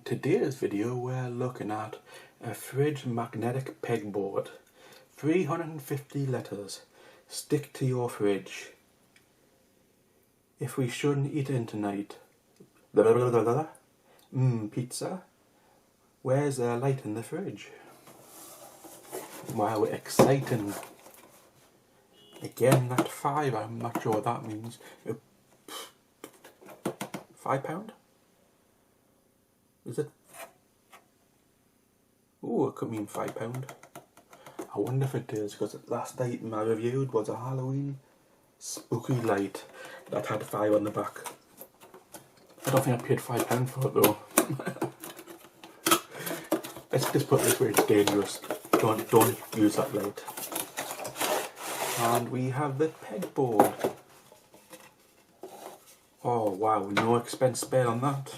today's video we're looking at a fridge magnetic pegboard. 350 letters. Stick to your fridge. If we shouldn't eat in tonight. Pizza. Where's the light in the fridge? Wow, exciting. Again, that 5, I'm not sure what that means. £5? Is it? Oh, it could mean £5. I wonder if it is, because the last item I reviewed was a Halloween spooky light that had 5 on the back. I don't think I paid £5 for it though. Let's just put this where it's dangerous. Don't use that light. And we have the pegboard. Oh wow, no expense spared on that.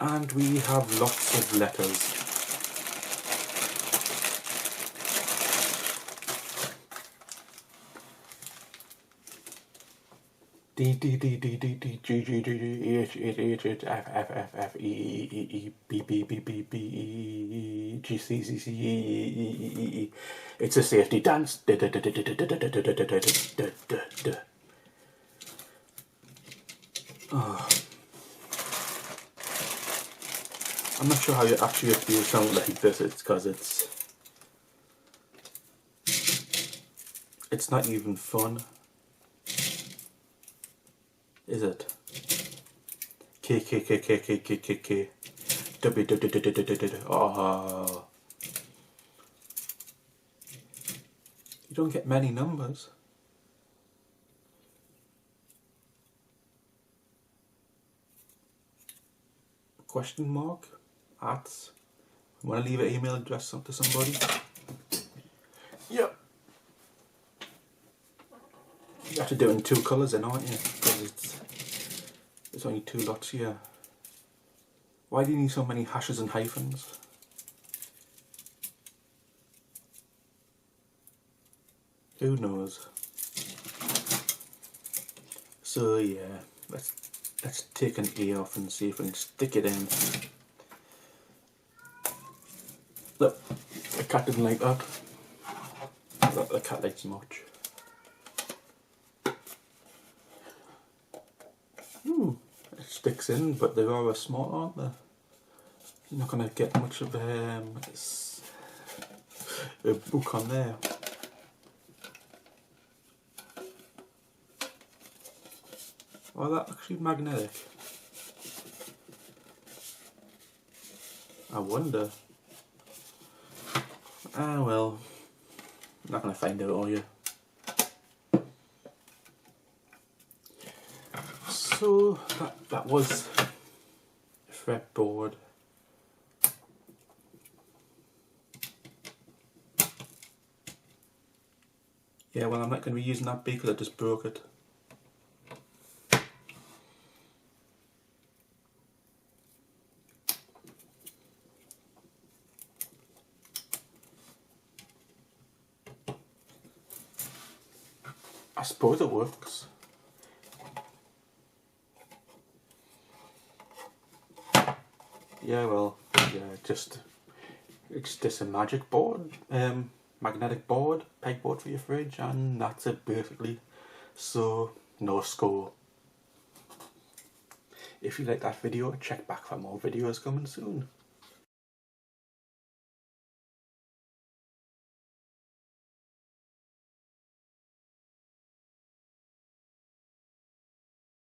And we have lots of letters. D D D D D D G G G G H H H H F F F F E E E E B B B B B E G C C C E E E E. It's a safety dance. I'm not sure how you actually feel sound like this. It's because it's not even fun. Is it? K K K K K K K K W W W W. Oh, you don't get many numbers. Question mark? Arts? Want to leave an email address to somebody? Yep. You have to do it in 2 colours then, aren't you? Because there's only 2 lots here. Why do you need so many hashes and hyphens? Who knows? So yeah, let's take an A off and see if we can stick it in. Look, the cat didn't like that. Look, the cat likes much. It sticks in, but they are small, aren't they? You're not going to get much of a book on there. Are that actually magnetic? I wonder. Ah well, I'm not going to find out, are you? So that was a fretboard. Yeah, well, I'm not going to be using that because I just broke it. I suppose it works. Yeah, well, yeah, it's just a magic board, magnetic board, pegboard for your fridge, and that's it basically. So, no score. If you like that video, check back for more videos coming soon.